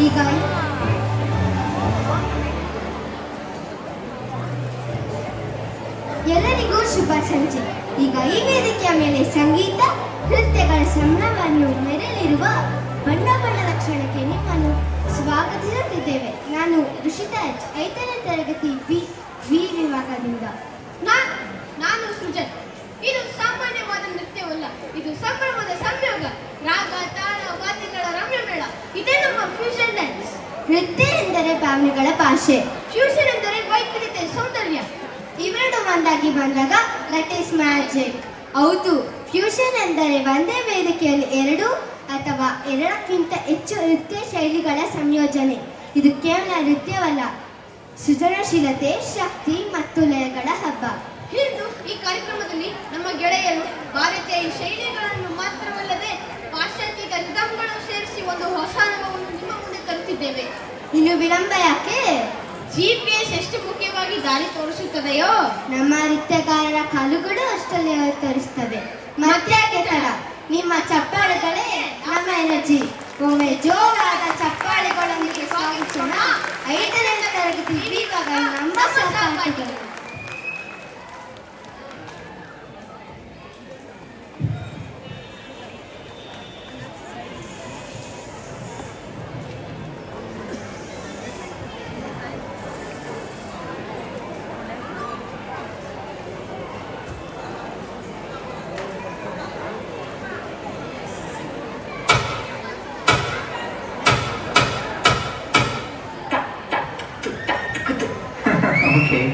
ಈಗ ಎಲ್ಲರಿಗೂ ಶುಭ ಸಂಜೆ. ಈಗ ಈ ವೇದಿಕೆಯ ಮೇಲೆ ಸಂಗೀತ ನೃತ್ಯಗಳ ಸಂಭ್ರಮವನ್ನು ಮೆರೆಯಲಿರುವ ಬಣ್ಣ ಬಣ್ಣದ ಕ್ಷಣಕ್ಕೆ ನಿಮ್ಮನ್ನು ಸ್ವಾಗತಿಸುತ್ತಿದ್ದೇವೆ. ನಾನು ಋಷಿತಾ ಎಚ್, 5ನೇ ತರಗತಿ ವಿ ವಿಭಾಗದಿಂದ. ನಾನು ಸೃಜನ್. ಇದು ಸಾಮಾನ್ಯವಾದ ನೃತ್ಯವಲ್ಲ, ಇದು ಸಂಭ್ರಮದ ಸಂಯೋಗ. ರಾಗ, ತಾಳ, ವಾದ್ಯಗಳ ರಮ್ಯ ಮೇಳ. ಇದೇ ನಮ್ಮ ಫ್ಯೂಷನ್ ಡ್ಯಾನ್ಸ್. ನೃತ್ಯ ಎಂದರೆ ಭಾವನೆಗಳ ಭಾಷೆ, ಫ್ಯೂಷನ್ ಎಂದರೆ ವೈವಿಧ್ಯತೆ, ಸೌಂದರ್ಯ. ಇವೆರಡು ಒಂದಾಗಿ ಬಂದಾಗ ದಟ್ ಈಸ್ ಮ್ಯಾಜಿಕ್. ಹೌದು, ಫ್ಯೂಷನ್ ಎಂದರೆ ಒಂದೇ ವೇದಿಕೆಯಲ್ಲಿ ಎರಡು ಅಥವಾ ಎರಡಕ್ಕಿಂತ ಹೆಚ್ಚು ನೃತ್ಯ ಶೈಲಿಗಳ ಸಂಯೋಜನೆ. ಇದು ಕೇವಲ ನೃತ್ಯವಲ್ಲ, ಸೃಜನಶೀಲತೆ, ಶಕ್ತಿ ಮತ್ತು ಲಯಗಳ ಹಬ್ಬ. ಇಂದು ಈ ಕಾರ್ಯಕ್ರಮದಲ್ಲಿ ನಮ್ಮ ಗೆಳೆಯರು ಭಾರತೀಯ ಶೈಲಿಗಳನ್ನು ಮಾತ್ರವಲ್ಲದೆ ಪಾಶ್ಚಾತ್ಯ ರಿದಮ್ಗಳನ್ನು ಸೇರಿಸಿ ಒಂದು ಹೊಸ ಅನುಭವವನ್ನು ನಿಮ್ಮ ಮುಂದೆ ತರುತ್ತಿದ್ದೇವೆ. ಇನ್ನು ವಿಳಂಬ ಯಾಕೆ? GPS ಎಷ್ಟು ಮುಖ್ಯವಾಗಿ ದಾರಿ ತೋರಿಸುತ್ತದೆಯೋ, ನಮ್ಮ ನೃತ್ಯಗಾರರ ಕಾಲುಗಳು ಅಷ್ಟಲ್ಲಿ ತೋರಿಸುತ್ತವೆ. ಮತ್ತ್ಯಾಕೆ ತಡ? ನಿಮ್ಮ ಚಪ್ಪಾಳೆಗಳೇ ನಮ್ಮ ಎನರ್ಜಿ. ಒಮ್ಮೆ ಜೋರಾದ ಚಪ್ಪಾಳೆಗಳೊಂದಿಗೆ ಸ್ವಾಗತಿಸೋಣ 5ನೇ ತರಗತಿ ವಿಭಾಗ ನಮ್ಮ ಸಹಪಾಠಿಗಳು. Okay.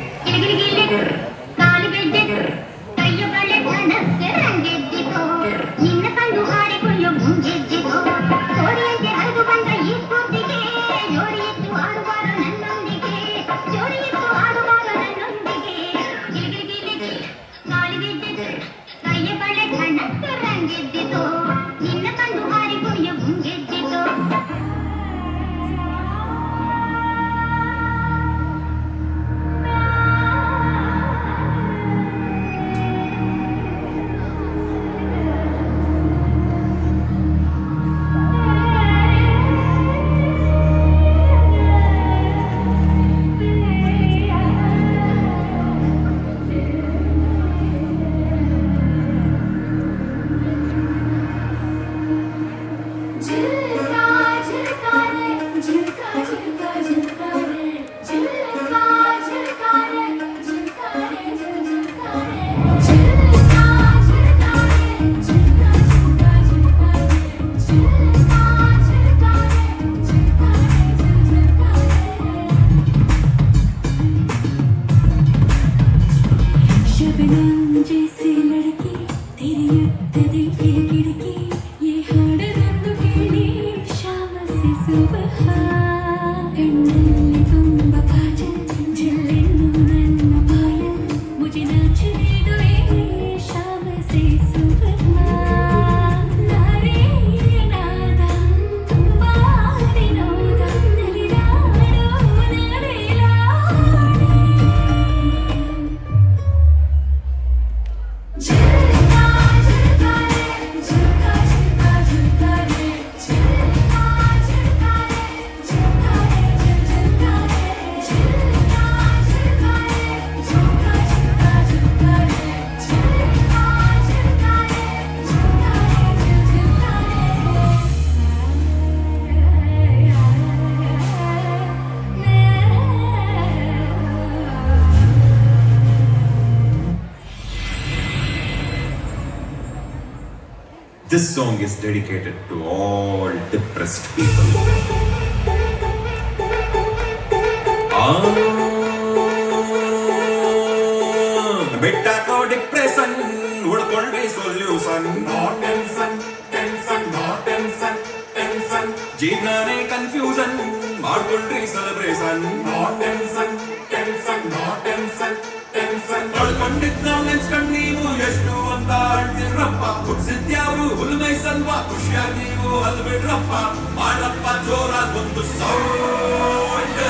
This song is dedicated to all depressed people. Betta ko depression, udkonde solution. No tension, tension, no tension, tension. Jeevnane confusion, ಮಾಡ್ಕೊಂಡ್ರಿ celebration. No tension, tension, no tension, tension. ಕಳ್ಕೊಂಡಿದ್ದ ನೆನ್ಸ್ಕೊಂಡ್ ನೀವು ಎಷ್ಟು ಅಂತ ಅಳ್ತಿರಪ್ಪ. ಹುಡ್ಸಿದ್ಯಾವ್ರು ಹುಲ್ಮೈ ಸಲ್ವಾ, ಖುಷಿಯಾಗಿ ನೀವು ಅಲ್ಬಿಡ್ರಪ್ಪ. ಮಾಡಪ್ಪ ಜೋರಾಗೊಂದು ಸೌಂಡ್.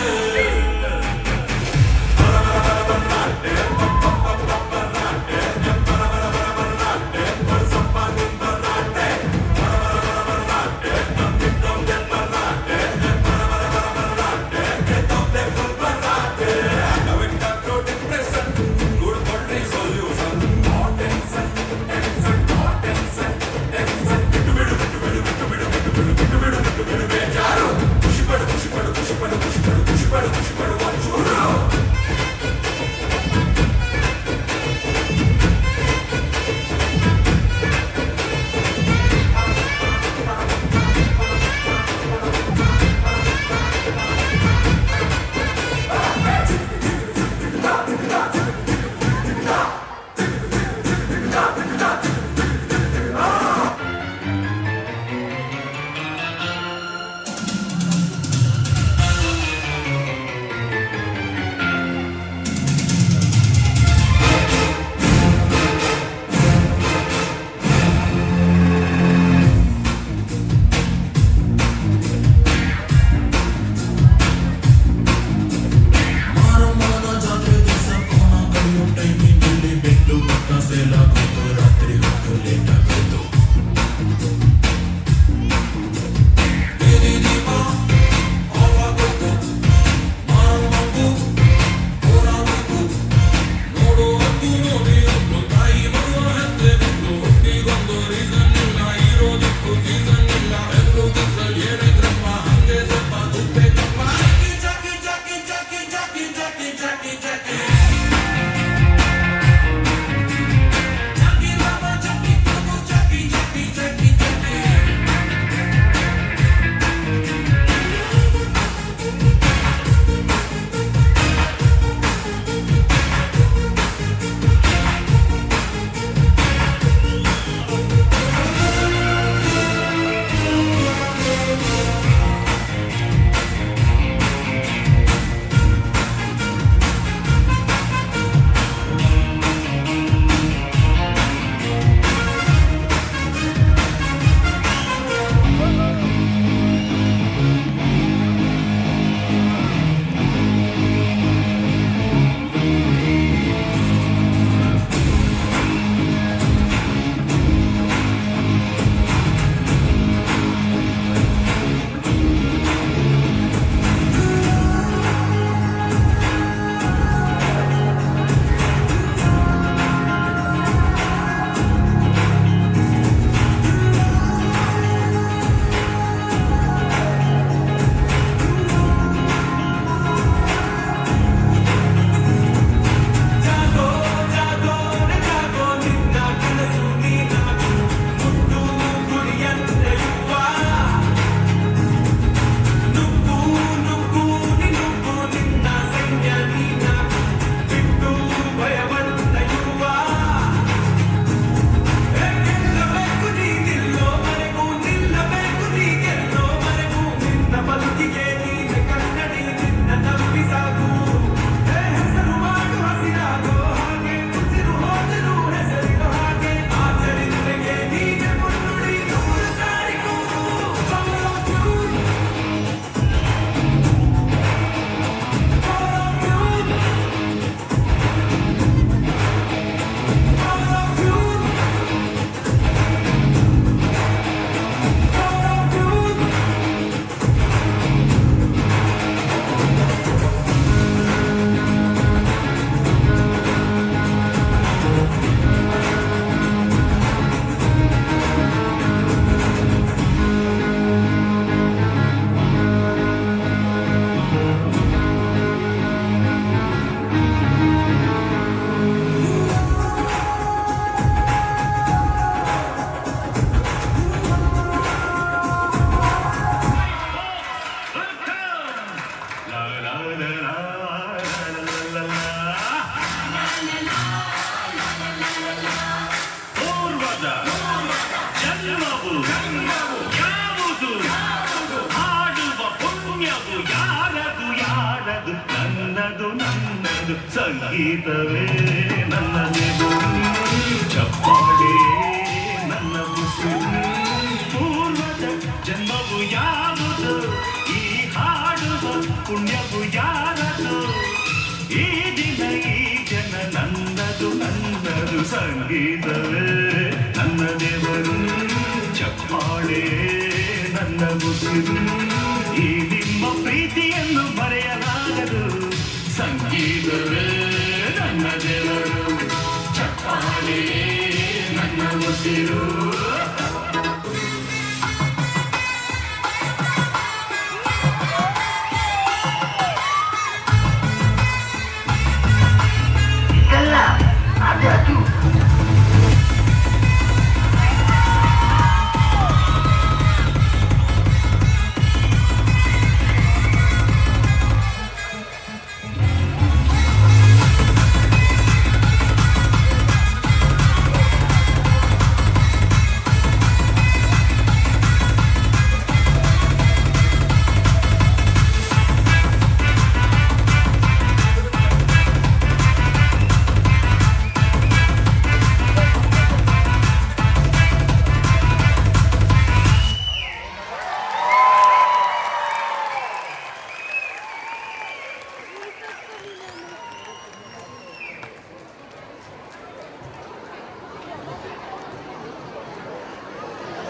ಸಂಗೀತವೇ ನನ್ನ ಮೆದುಳು, ಚಪ್ಪಾಳೆ ನನ್ನ ಉಸಿರು. ಪೂರ್ವದ ಜನ್ಮವು ಯಾವುದು, ಈ ಹಾಡುವ ಪುಣ್ಯವು ಯಾರದು? ಈ ದಿನ ಈ ಜನ ನನ್ನದು ನನ್ನದು. ಸಂಗೀತವೇ ನನ್ನ ದೇವರು, ಚಪ್ಪಾಳೆ ನನ್ನ ಉಸಿರು. ಈ ನಿಮ್ಮ ಪ್ರೀತಿಯನ್ನು ಮರೆಯಲಾಗದು. ಸಂಗೀತವೇ ನನ್ನ ದೇವರು, ಚಪ್ಪಾಳೆ ನನ್ನ ಉಸಿರು.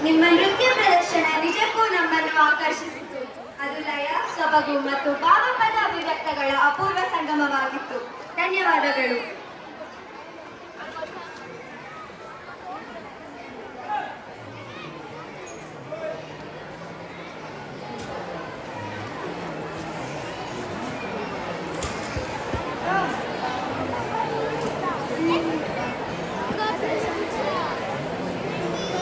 ನಿಮ್ಮ ನೃತ್ಯ ಪ್ರದರ್ಶನ ನಿಜಕ್ಕೂ ನಮ್ಮನ್ನು ಆಕರ್ಷಿಸಿತು. ಅದು ಲಯ, ಸೊಬಗು ಮತ್ತು ಭಾವಪದ ಅಭಿವ್ಯಕ್ತಗಳ ಅಪೂರ್ವ ಸಂಗಮವಾಗಿತ್ತು. ಧನ್ಯವಾದಗಳು.